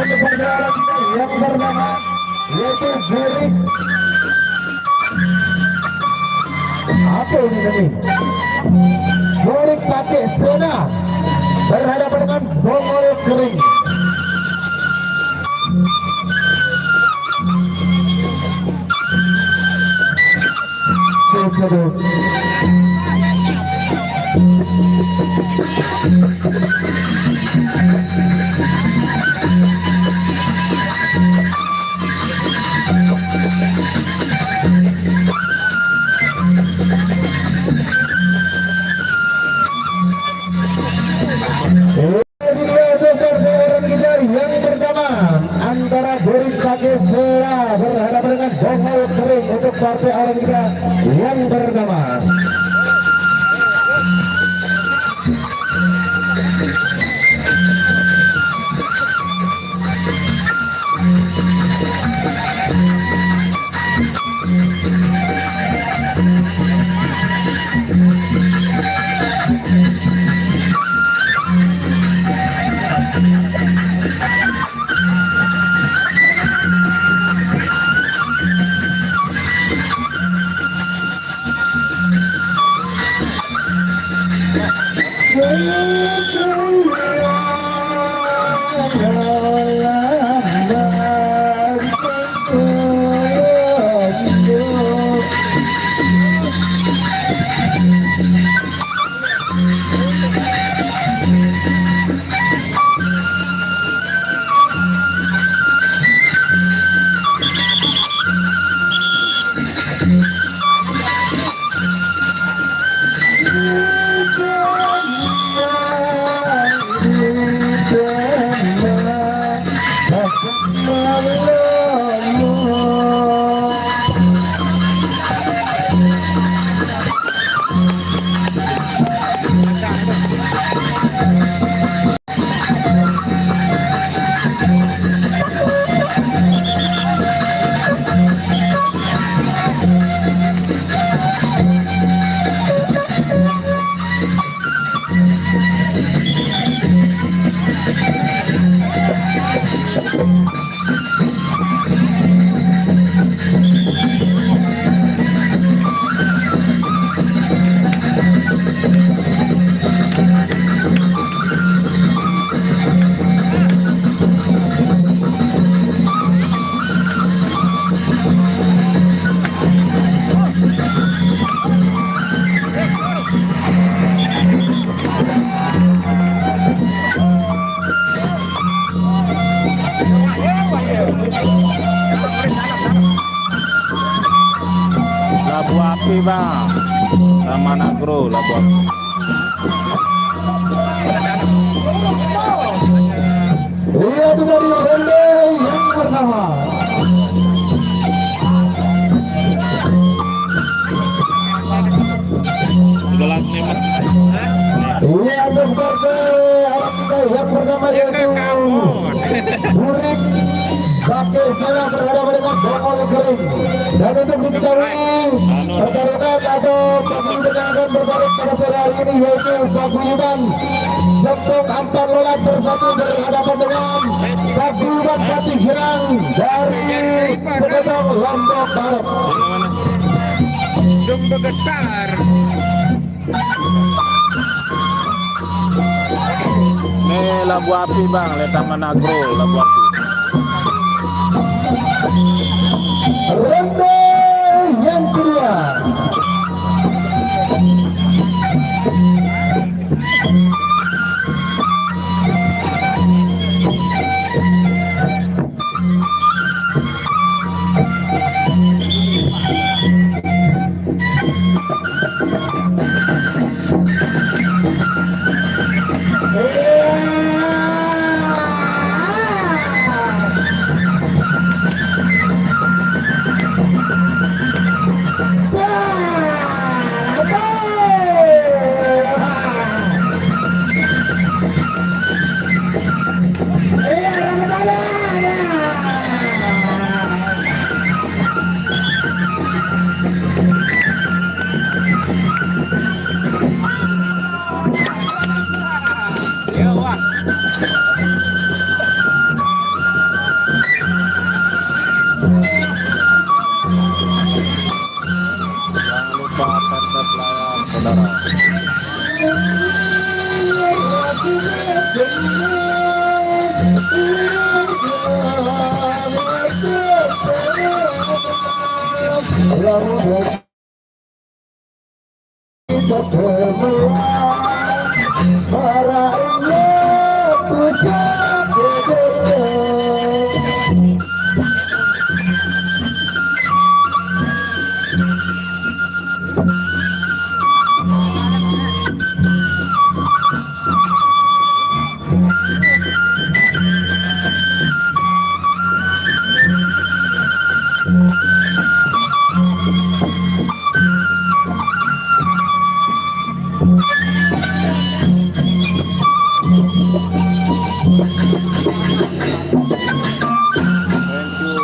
untuk perjalanan kita yang pertama yaitu Burik. Apa ini tadi? Burik pakai Sena berhadapan dengan Bongol Kering. Sejodoh. Yang pertama antara Burik pakai Sera berhadapan dengan Bongol Kering untuk partai orang kita yang pertama. Labu Api bang, Taman Agro Labu Api. Lihat dari ronde yang pertama. Gelap nih mas. Iya untuk partai orang kita yang pertama yaitu Burik pakai Sena berhadapan dengan Bongol Kering. Dan untuk diketahui pertarungan atau paguyuban yang akan bertarung pada sore hari ini yaitu paguyuban Jempong Ampar Lolat bersatu berhadapan dengan paguyuban Pati Girang dari Sebetong Lombok Barat. Dong bergetar. Nih Labu Api bang, lihat Taman Agro Labu Api. Ronde yang kedua. Thank you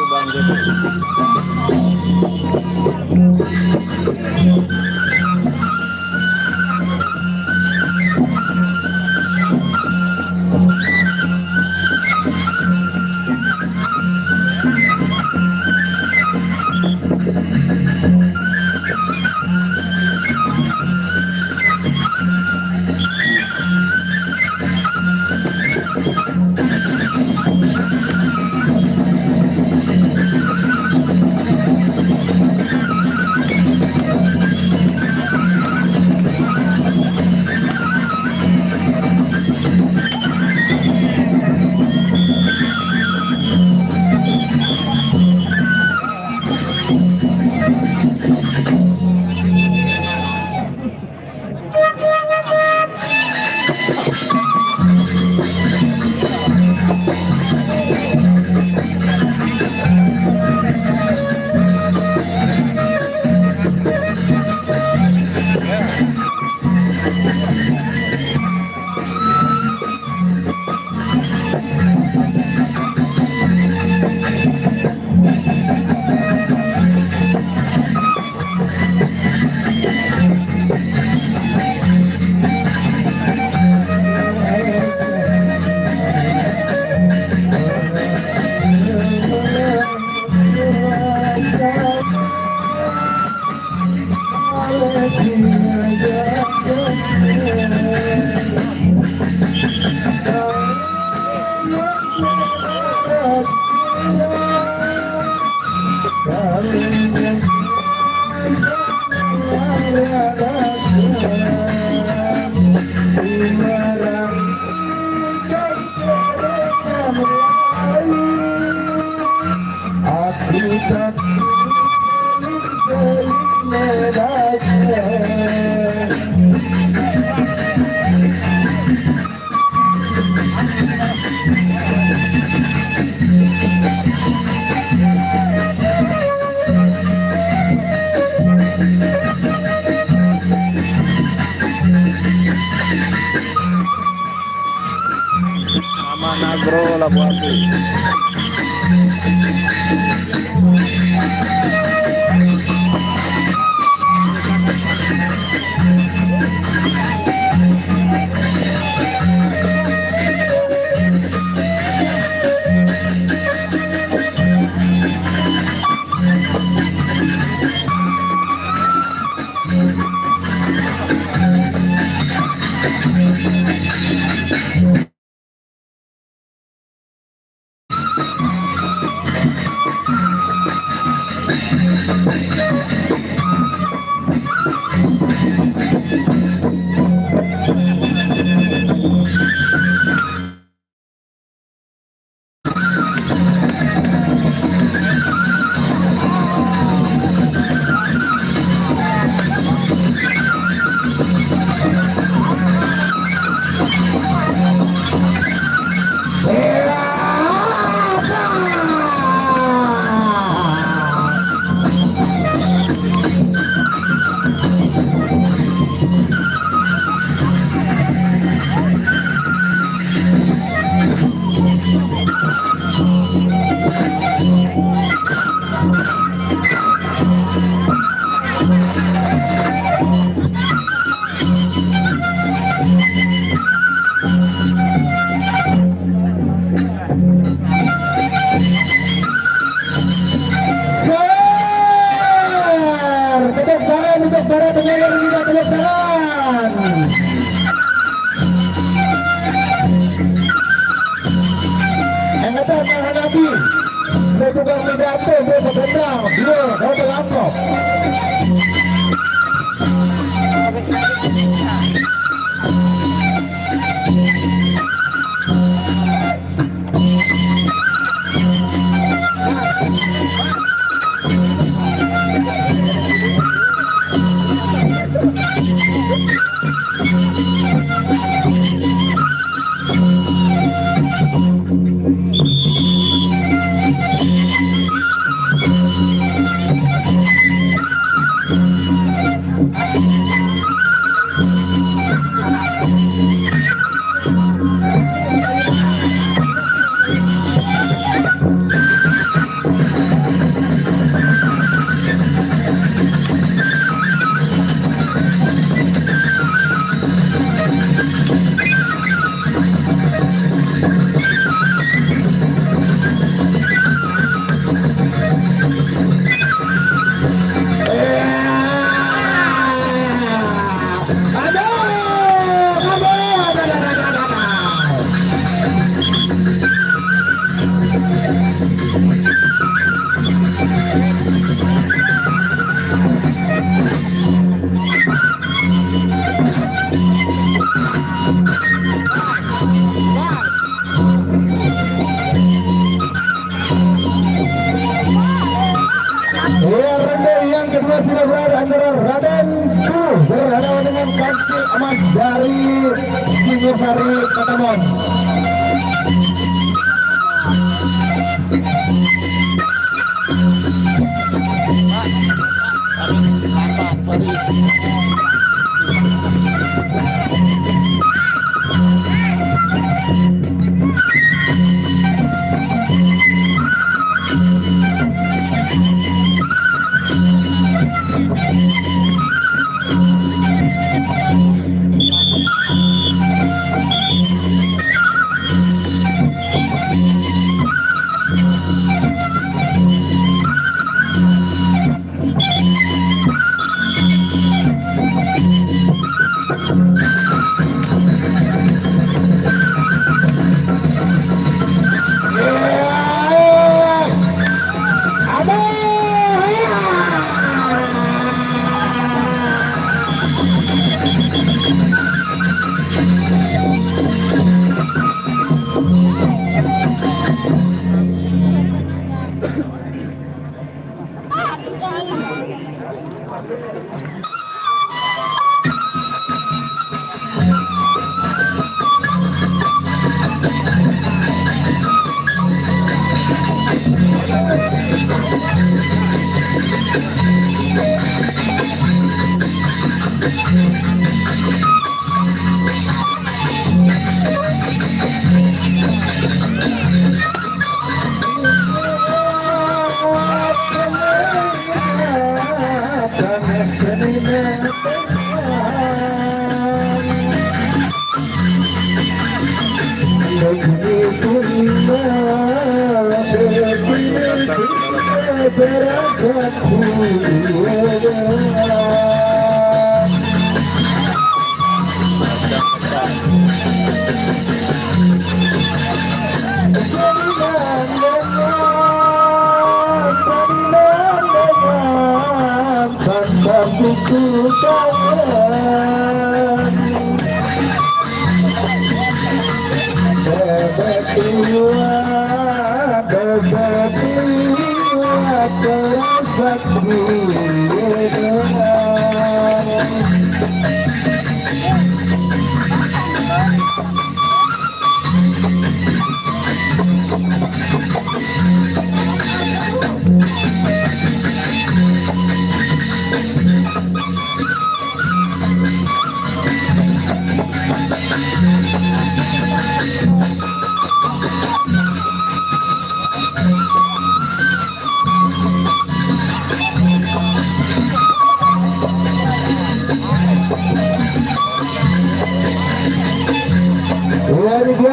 Bang Joko. Aman Agro Labu Api. Tepuk tangan untuk para penyanyi juga, tepuk tangan. Angkatan menghadapi Dia tukang pidato, dia bertendang, dia berangkop. Yang kedua sudah berada antara Raden berhadapan dengan Kancil emas dari Singosari Katamon.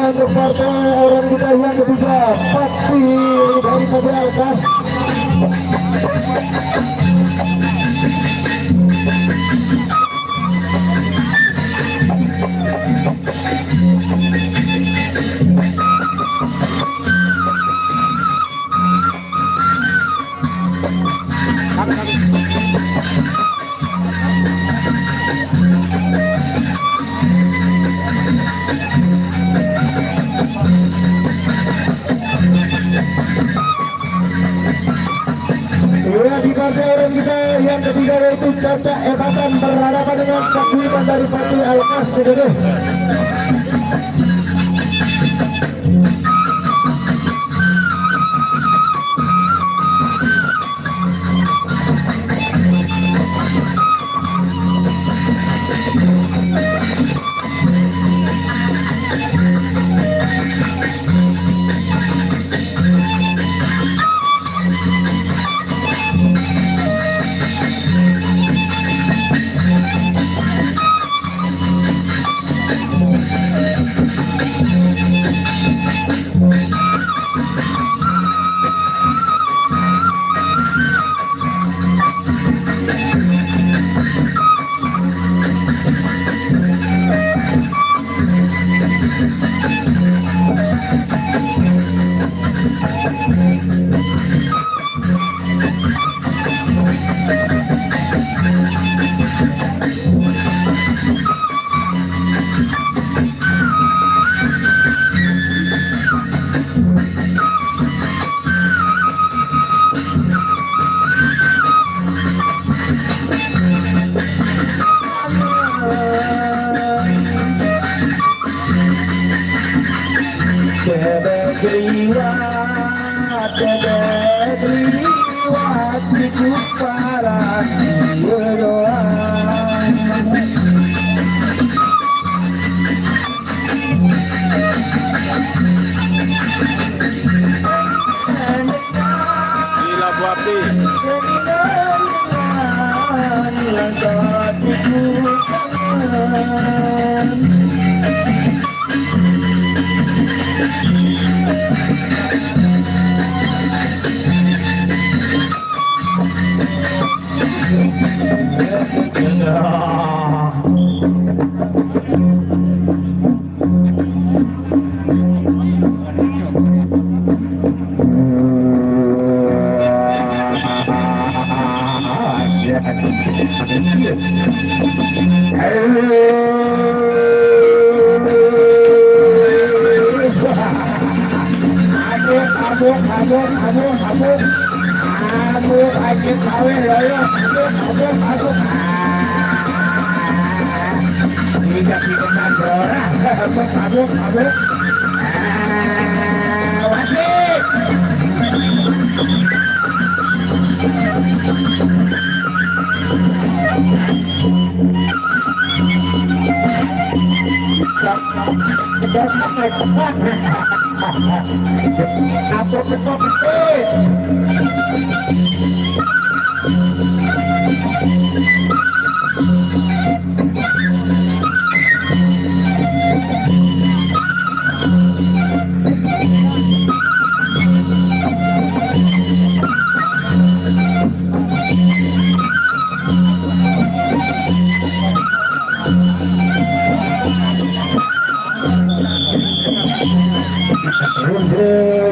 Untuk partai orang kita yang ketiga, Paksi dari Majalkas. partai orang kita yang ketiga yaitu Caca Evatan berhadapan dengan Pak Wiman dari Pati Alkas TDD.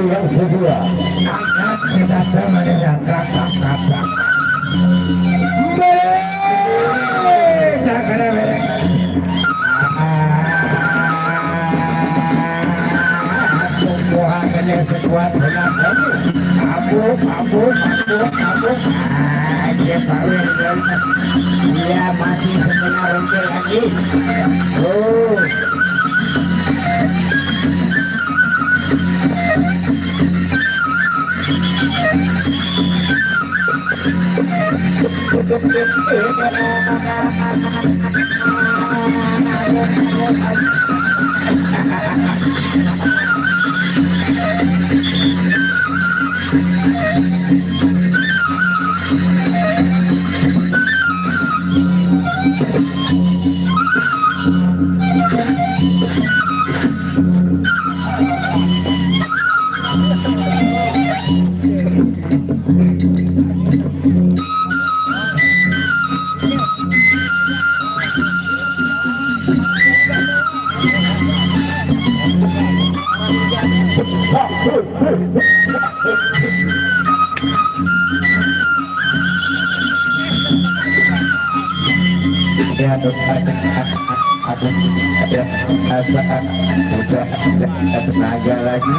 Yang kedua, angkat senjata menegakkan kata-kata. Sekuat dengan kamu, dia kawin dia masih setengah rongkel lagi. Oh. Ada tenaga lagi.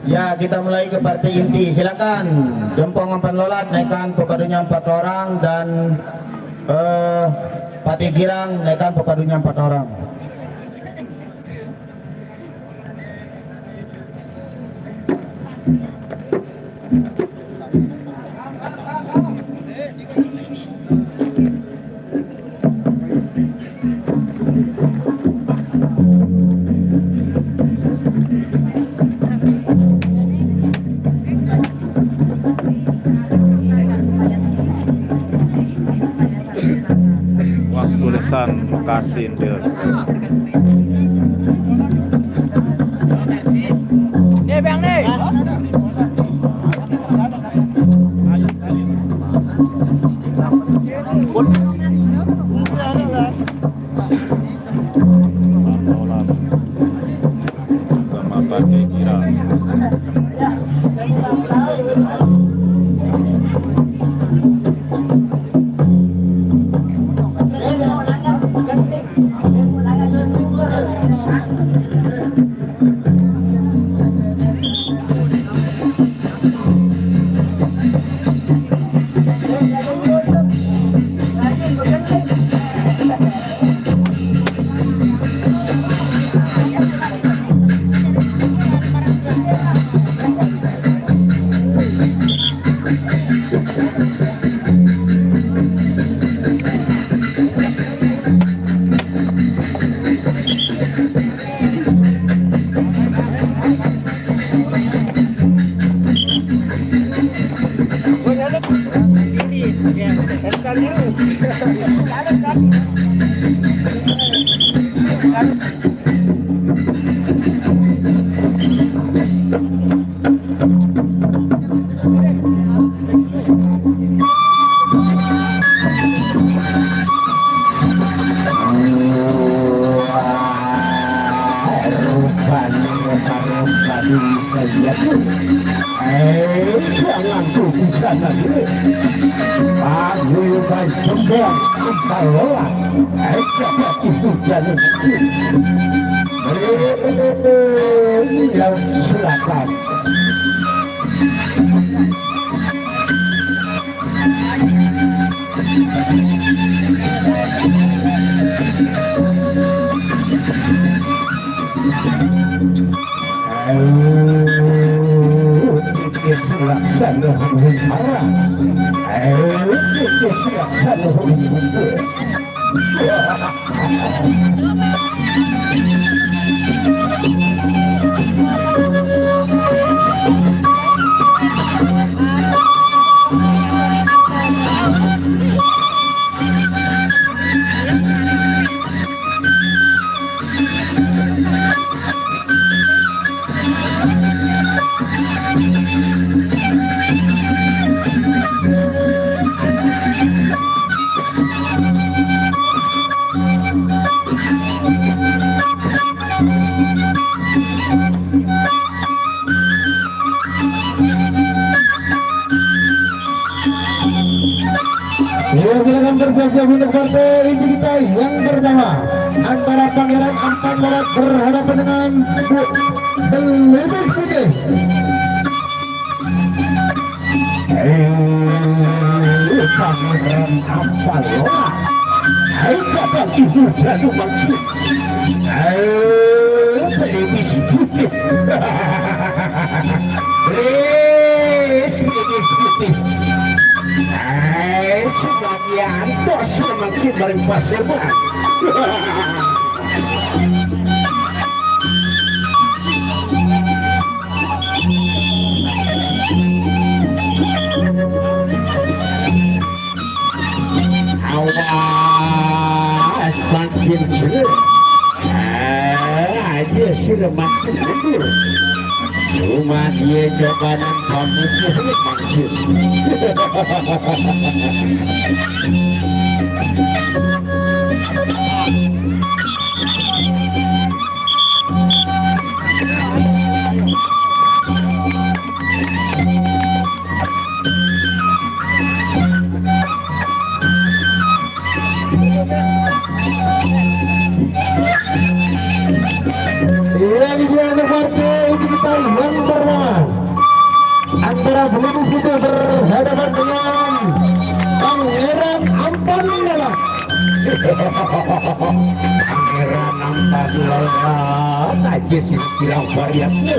Ya, kita mulai ke partai inti. Silakan Jempong Ampan Lolat naikkan pepadunya 4 orang dan Pati Girang naikkan pepadunya 4 orang. Wah, tulisan lokasi dia. Nih bang nih. Lolat sama Pati Girang. Jangan tuh bisa lagi. Aku kan sedang kepala. Siapa itu jalan yang silakan. Laksana hara, laksana silakan bersiap-siap untuk partai inti kita yang pertama antara Pangeran Ampan Lolat berhadapan dengan Belibis Putih. Pangeran Ampan Lolat, kapan itu jatuh maksud? Belibis Putih. Belibis Putih. Sebagian tos semakin berlimpah sebat. Awas makin sulit. Aja sudah makin mundur. Rumah dia jabanan kampusnya maksud. Ini dia partai itu kita yang pertama antara Belibis itu berhadapan dengan Pangeran Ampan Lala. Pangeran Ampan Lala aja sih bilang variannya.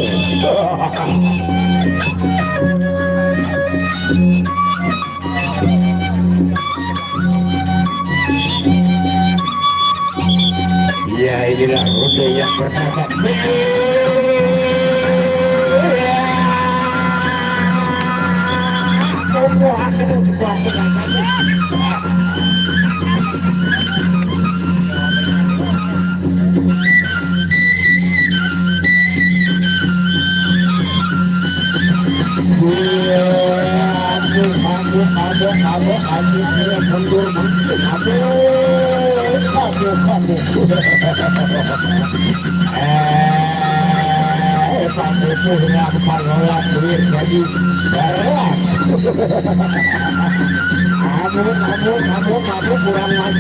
Ya inilah ronde yang pertama.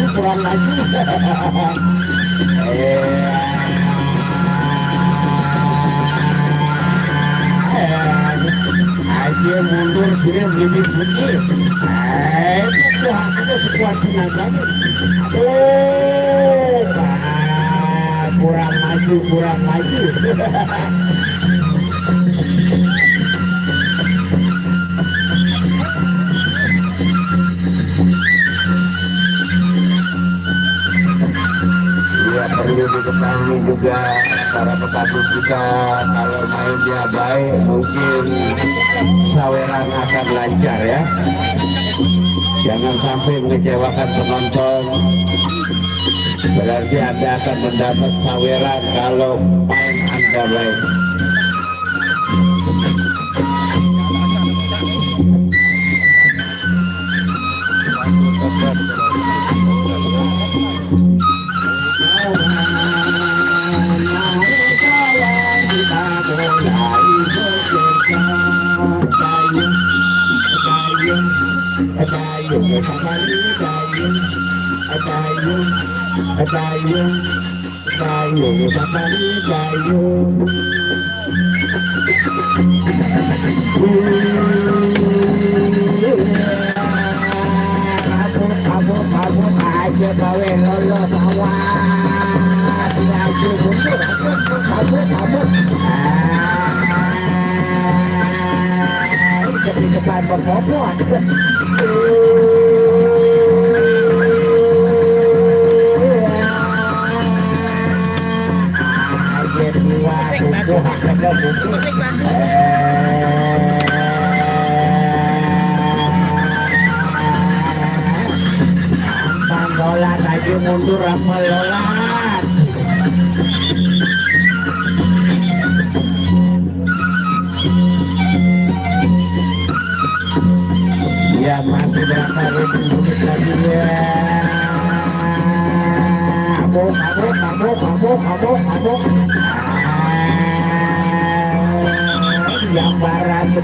Kurang lagi. Aja mundur kira lebih putih. Itu haknya sekuat tenaga. Kurang maju. Ya perlu diketahui juga para petarung kita kalau mainnya baik mungkin saweran akan lancar ya. Jangan sampai mengecewakan penonton. Berarti Anda akan mendapat saweran kalau main Anda baik. Aja bawe lolos awas lagi mundur di depan berpopot aja dua lolat aja mundur apa lolat ya masih berapa menit lagi ya abok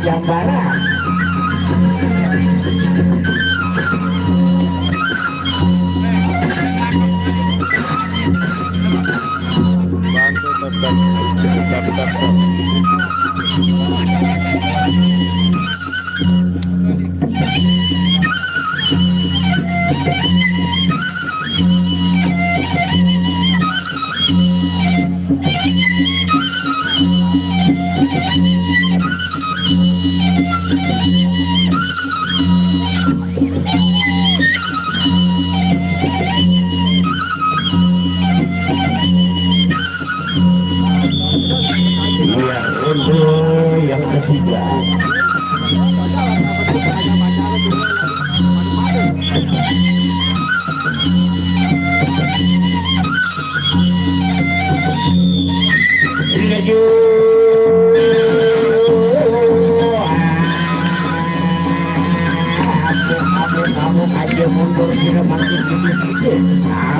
jambaran bantu tetap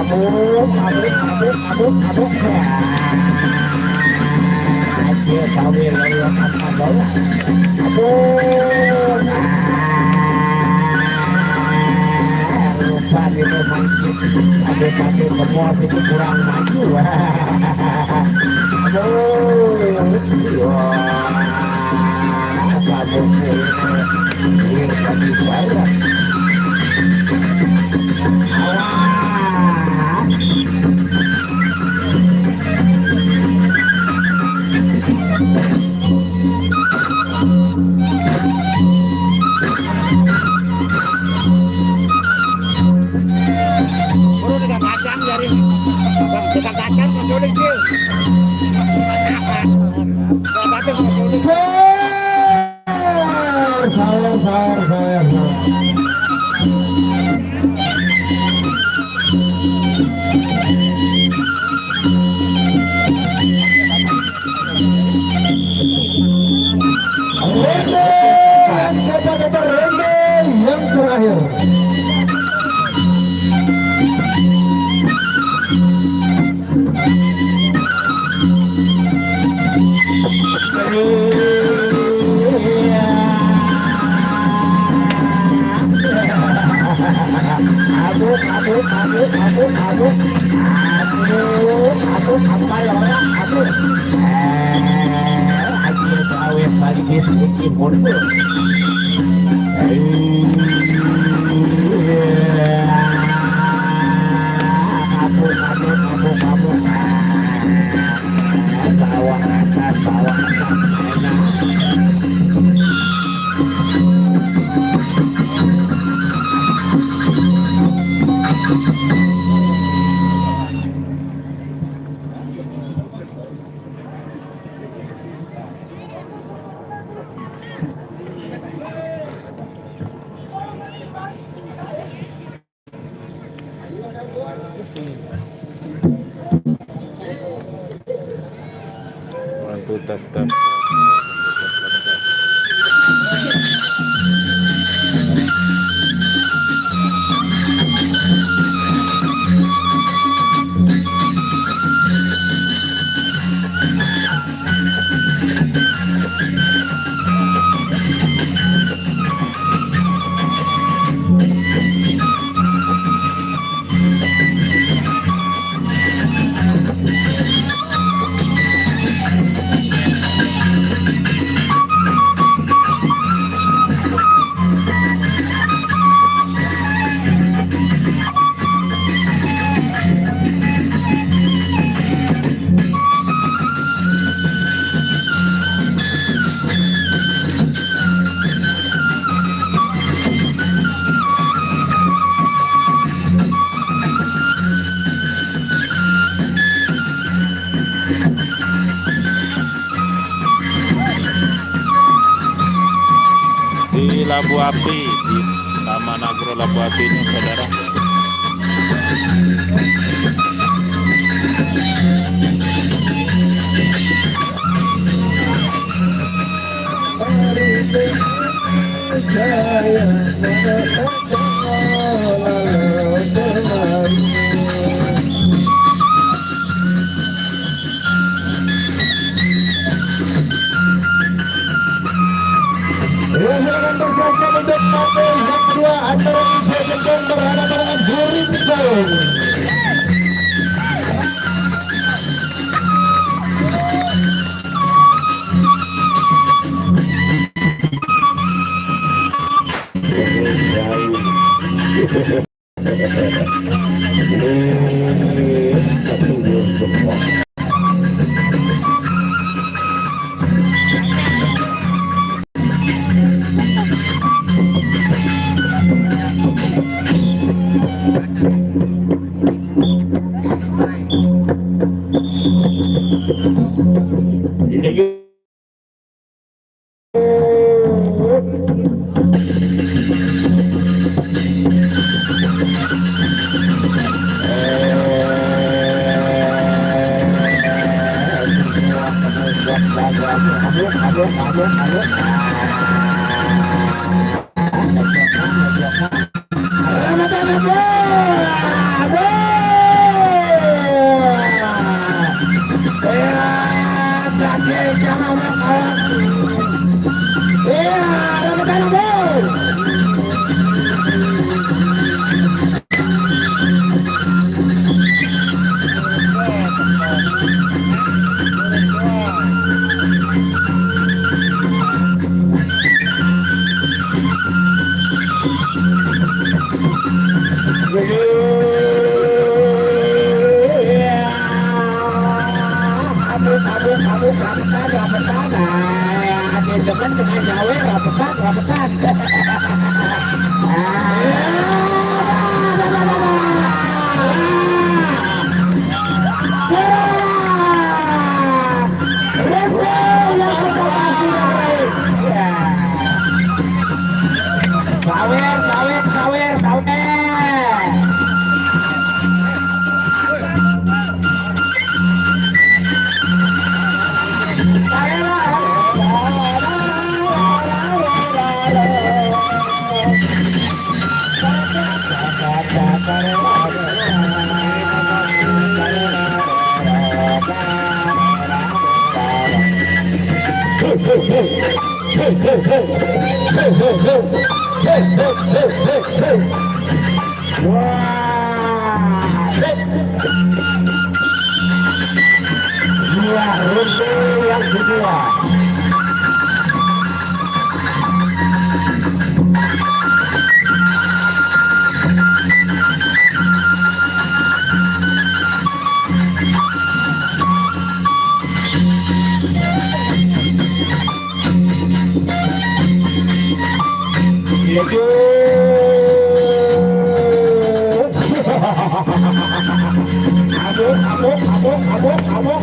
Abuk. Aja kawin lalu apa bola. Abuk. Lupa gitu mancing. Adik semua itu kurang maju. Aduh. Abuk ini tadi banyak. Sayang. Rende yang terakhir. Bantu tetap. Di Labu Api, di Taman Agro Labu Api ini saudara. Silakan bersama untuk mobil yang kedua antara Ije Jepang berhadapan dengan Burinso. kan dengan Jawa rapetan. Sawer. Ronde yang kedua. Abuk.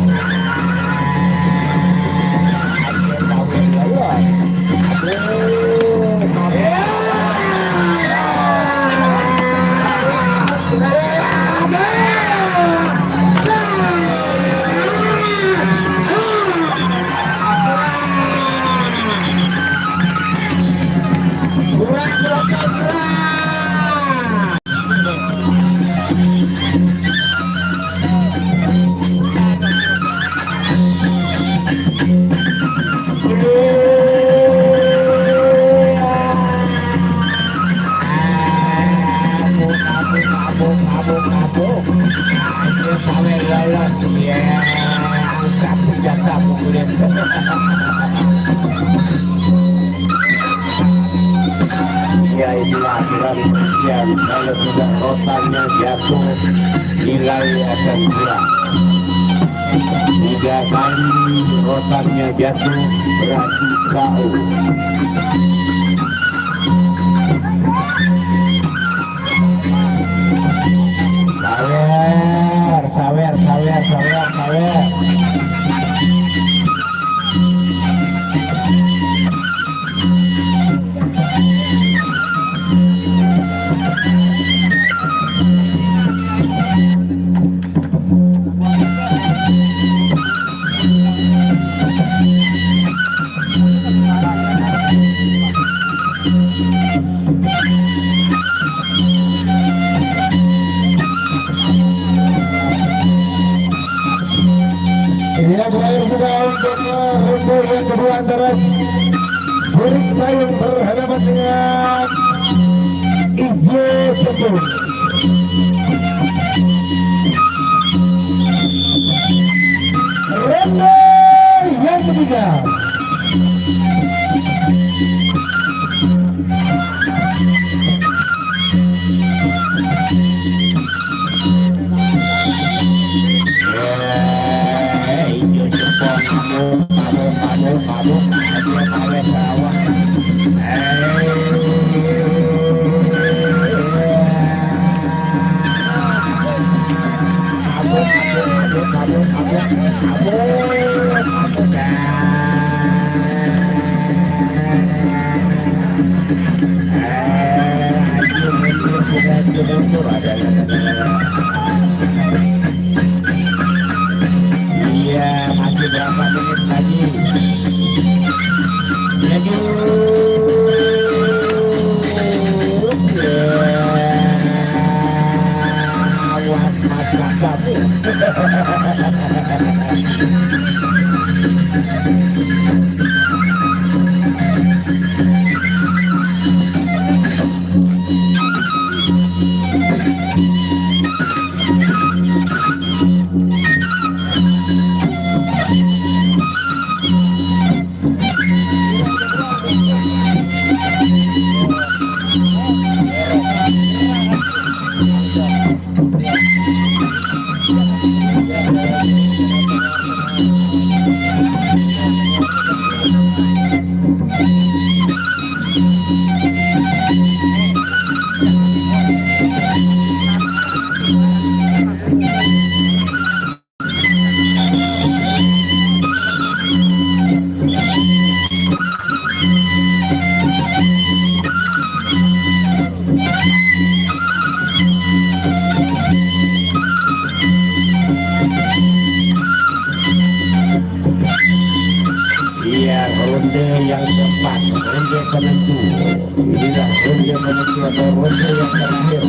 Ya inilah aturan yang kalau sudah rotannya jatuh nilai akan kurang. 3 kali rotannya jatuh berarti KO. Sawer. Ya berakhir sudah untuk ronde yang kedua antara Burik Sayung berhadapan dengan Ijo Cepung. Ronde yang ketiga. Iya, masih berapa menit lagi? keempat, ronde penentu. Inilah ronde penentu atau ronde yang terakhir.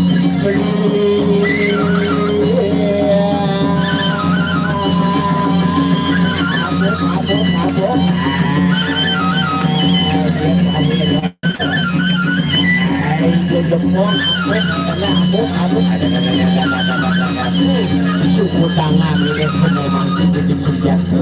Suku tangan ini memang titik senjata.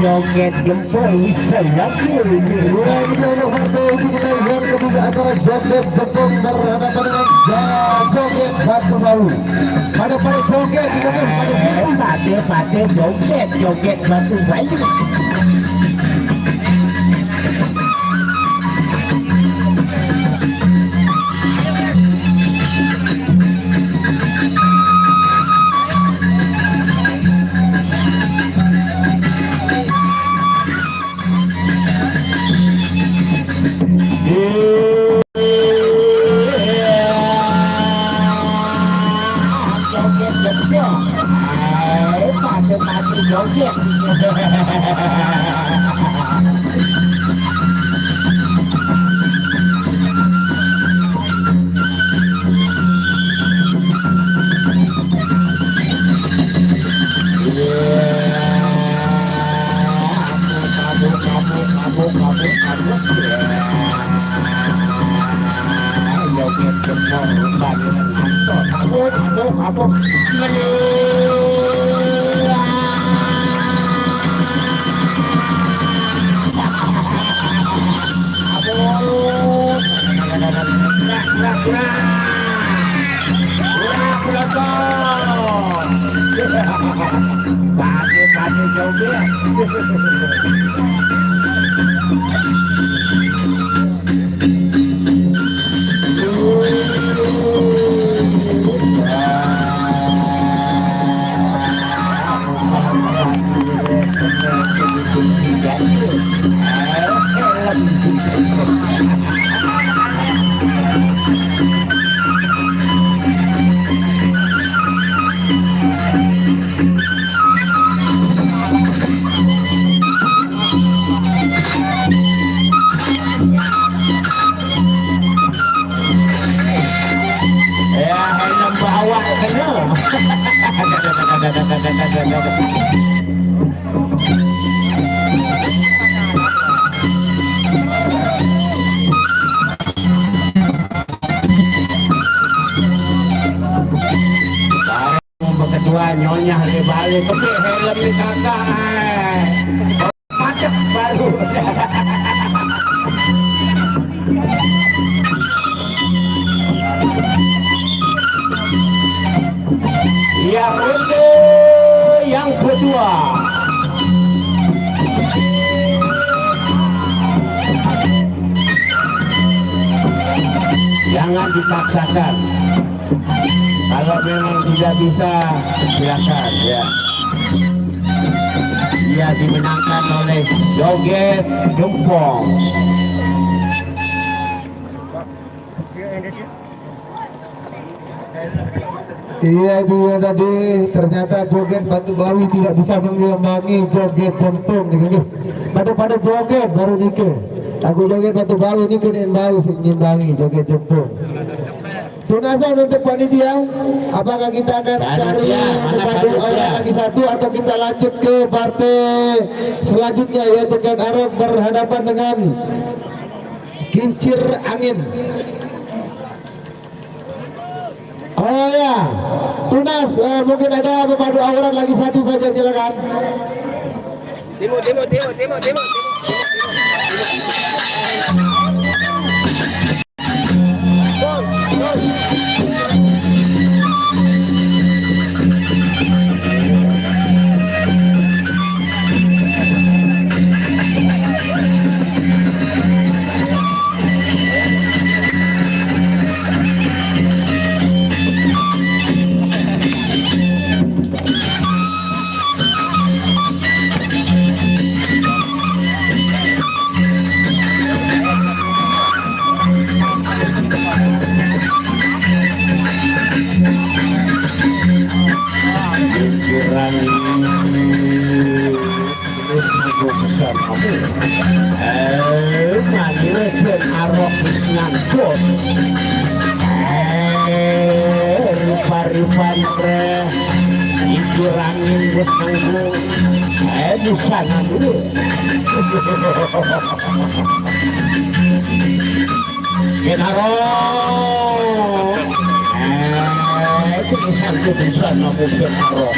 joget gempol bisa lagi ini. Kita lihat ketiga antara joget gempol berhadapan dengan joget batu baru. Pada joget pada joget batu baru. Pakai joget. Ini kopi helm nih kakak. Pacak baru. Ya ronde yang kedua. Jangan dipaksakan. Kalau memang tidak bisa, silakan ya. Dia dimenangkan oleh Joget Jempong. Iya dia tadi ternyata joget Batu Bawi tidak bisa mengimbangi joget Jempung nih. Pada joget baru dikit. Aku joget Batu Bawi ini kena baru mengimbangi joget Jempung. Sunasa untuk panitia, apakah kita akan cari membantu orang lagi satu atau kita lanjut ke partai selanjutnya yaitu Ken Arok berhadapan dengan Kincir Angin. Oh ya, Tunas, mungkin ada pemandu orang lagi satu saja, silakan. Demo. Ken Arok ngangkut. Rupa-rupa Angin buat anggung. Di sana dulu. Ken Arok. Itu di sana Ken Arok.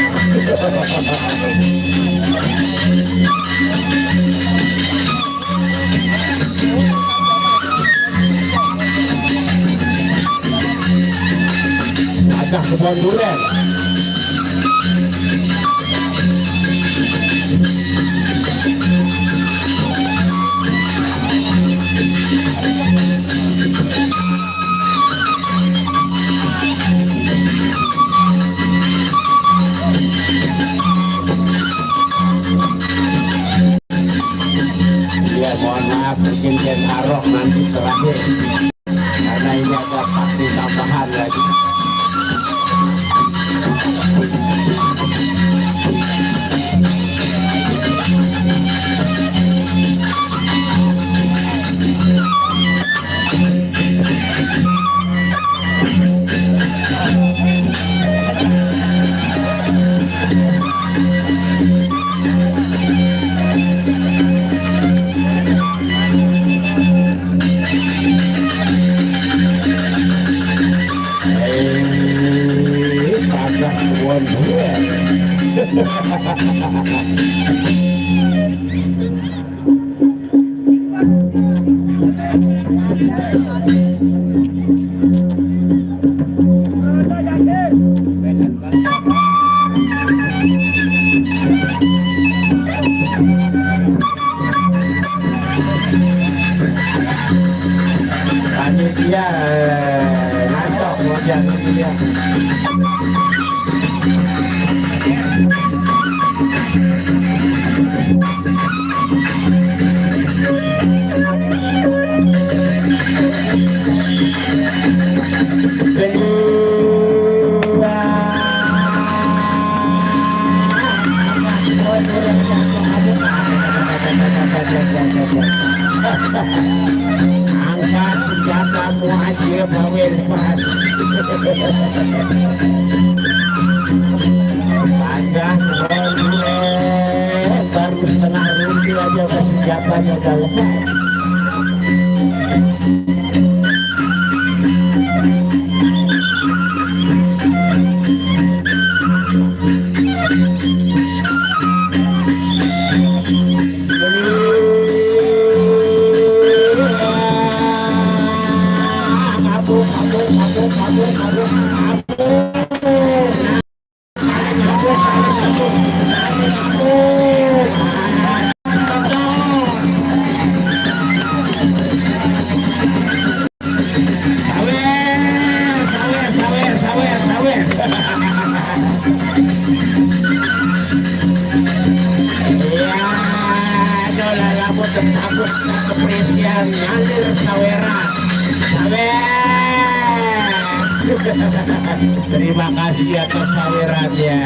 Agak kebon duren. Ya mohon maaf bikin Ken Arok nanti terakhir karena ini ada pasti tambahan lagi. Panitia ngantok kemudian dia. Angkat senjatamu aja bawel pas. Panjang baru setengah rundi aja ke senjatanya udah lepas. cabut kepresian ngalir saweran. Terima kasih atas sawerannya.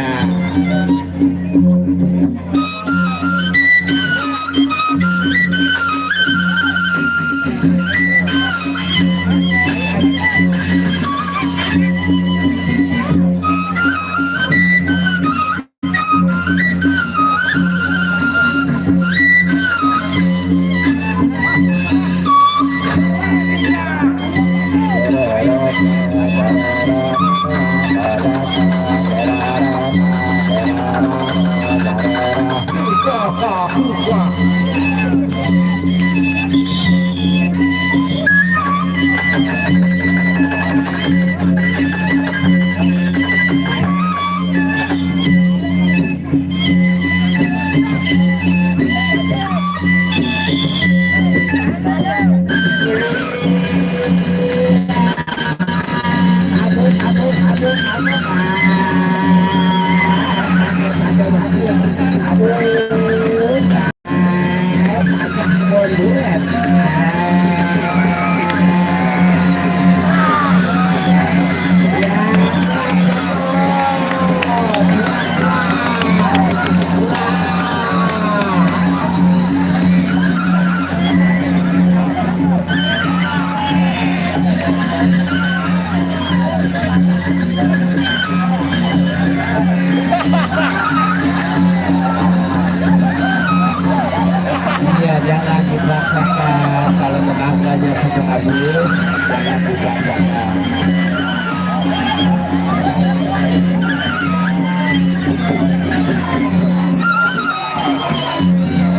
Iya, jangan dipaksakan. Kalau tenaganya sudah habis, jangan dipaksakan.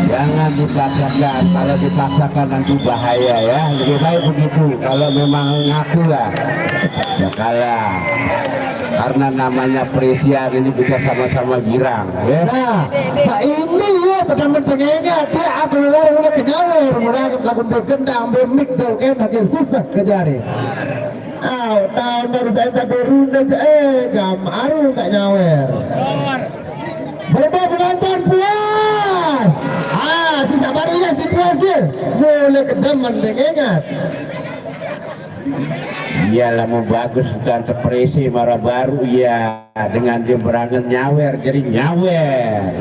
Jangan dipaksakan. Kalau dipaksakan nanti bahaya ya. Lebih baik begitu. Kalau memang ngaku lah, ya kalah. Karena namanya presian ini bisa sama-sama girang ya. Nah, ini ya teman tengahnya dia apalagi udah kenyawer, mulai lakukan bergendang bermik tuh kan makin susah kejari. Tahun baru saya tak berunda gamaru tak nyawer. Berapa penonton puas? Sisa barunya si puas ya, boleh kedemen dengengat. Iyalah mau bagus bukan depresi marah baru ya dengan dia berangan nyawer jadi nyawer.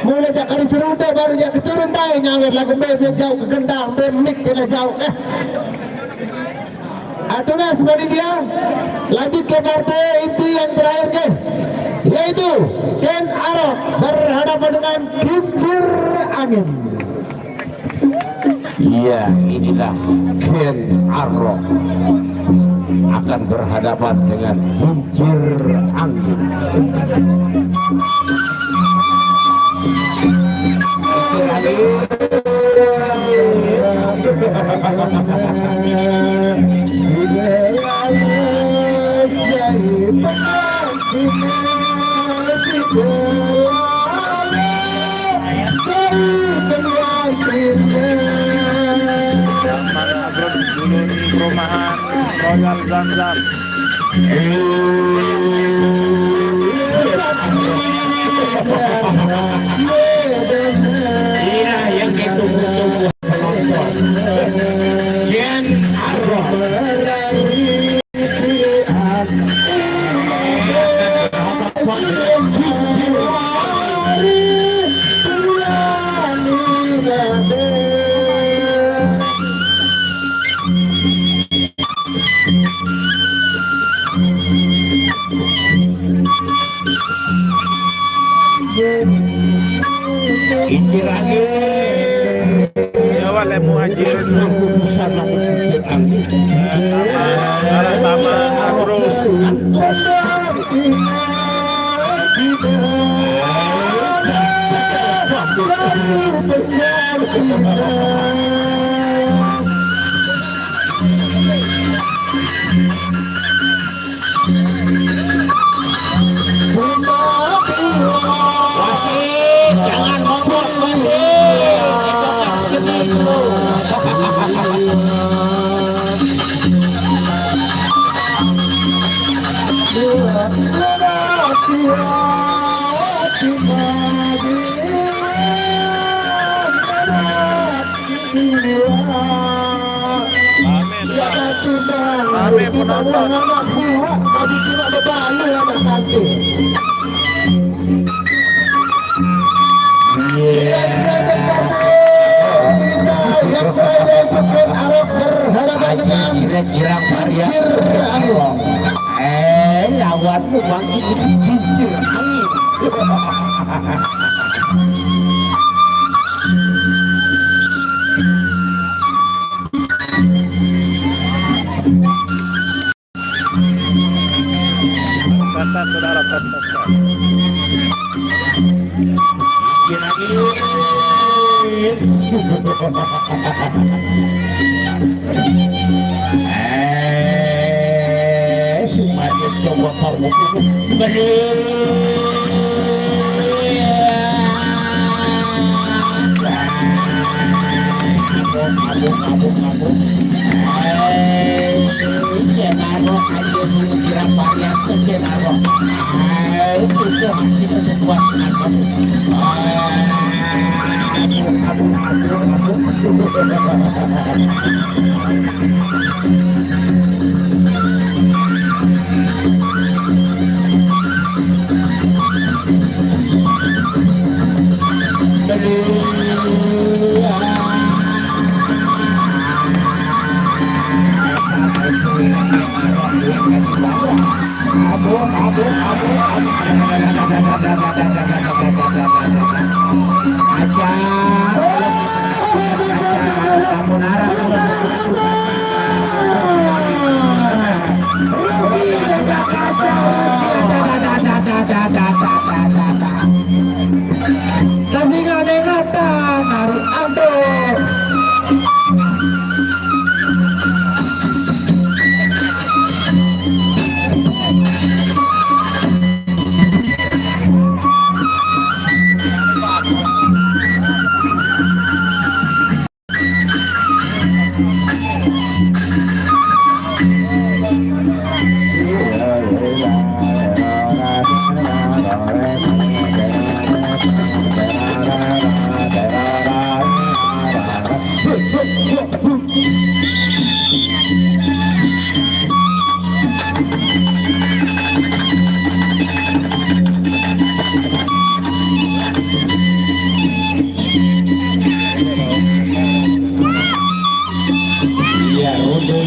Mulai jak kali seruda baru jak keturun baik nyawer lagu dia jauh ke gendang bermik kena jauh Atulah seperti dia. Lanjut ke partai inti yang terakhir ke, yaitu Ken Arok berhadapan dengan Kincir Angin. Iya, inilah Ken Arok akan berhadapan dengan Kincir Angin. Dulu di perumahan Royal Zamzam. Inilah yang ditunggu-tunggu penonton. Ken Arok. Kincir Angin. Ya wale muhajir. Taman Agro. Jangan ngomong Terima kasih. Rame tuh. Rame penonton. Yang terakhir ikutkan Arab berhadapan dengan kira-kira varian lawanmu bangkit cincir angin. Tetap saudara, tetap. Semuanya coba kamu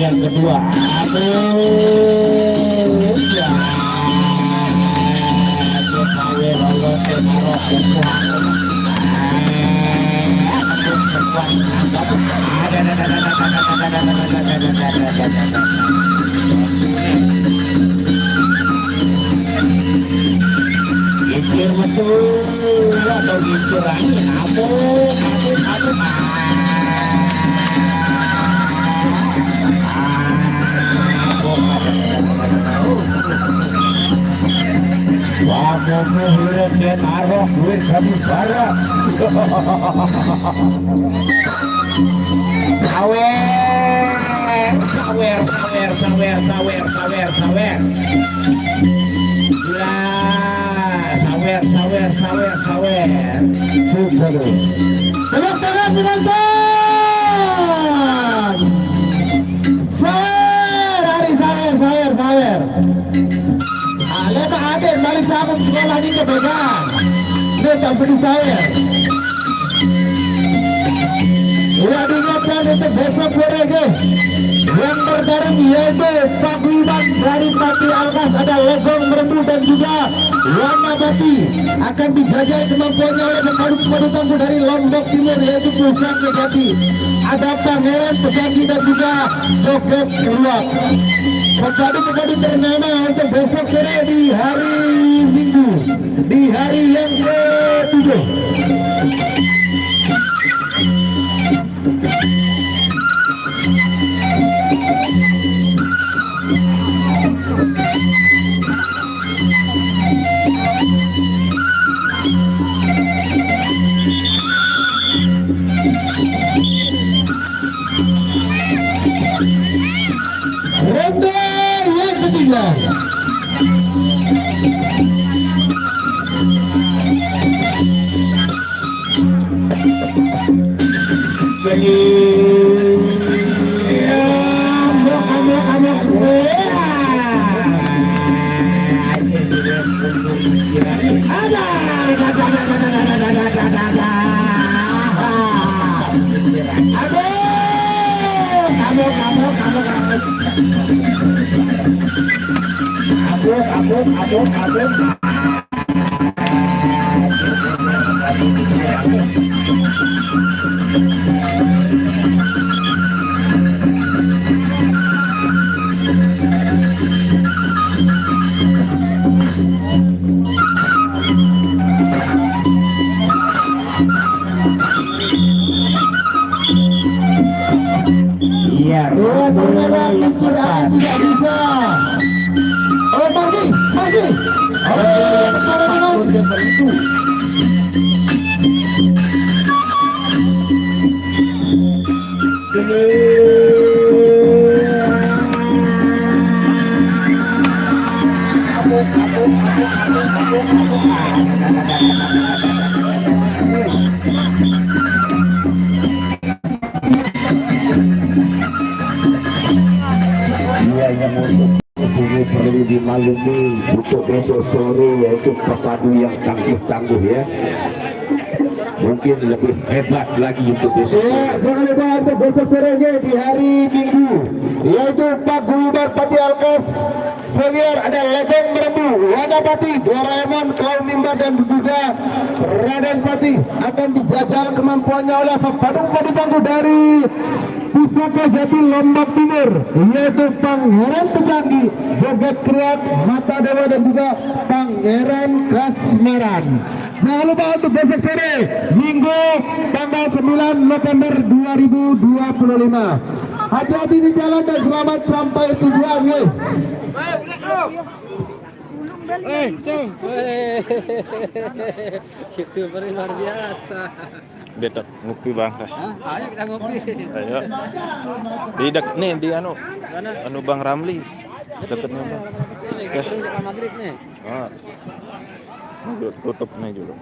yang kedua. Aduh, ya. JKW lolos ke Maroko. Gicir betul atau gicir angin? Aduh. Wah, mulut dan arwah duit kami barang. Sawer. Gila, sawer. Sukses. Tepuk tangan penonton. Sawer. Lepas Adem balik sambung sekolah ni ke pegang. Dia tak sedih saya. Udah diingatkan untuk besok sore ke. Yang bertarung yaitu Paguyuban dari Pati Almas, ada Legong Merembu dan juga Wana Bati. Akan dijajah kemampuannya oleh pemadu tangguh dari Lombok Timur yaitu Pusat Kejati. Ada Pangeran Pejanji dan juga Joget Keluar. Pemadu ternama untuk besok sore di hari Minggu, di hari yang ke-7. Ronde yang ketiga. Iya, Ternyata kincir angin tidak bisa. Oh masih. Oh sekarang iya yang untuk ini perlu dimaklumi untuk besok sore yaitu pepadu yang tangguh ya. Mungkin lebih hebat lagi untuk besok. Ya, jangan lupa untuk besok sorenya di hari Minggu, yaitu Pak Guyubar Pati Alkes Senior ada Legong Merembu, Wadapati, Doraemon, Kaum Mimbar dan juga Raden Pati akan dijajal kemampuannya oleh pepadu tangguh dari Pusaka Jati Lombok Timur, yaitu Pangeran Pecanggih, Joget Kriak, Mata Dewa dan juga Pangeran Kasmaran. Jangan lupa untuk besok sore Minggu tanggal 9 November 2025. Hati-hati di jalan dan selamat sampai tujuan. YouTuber luar biasa. Betul, ngopi bang. Ayo kita ngopi. Ayo. Nih di anu Bang Ramli. Dekatnya bang. Maghrib nih. Ah. Tutup nih juga.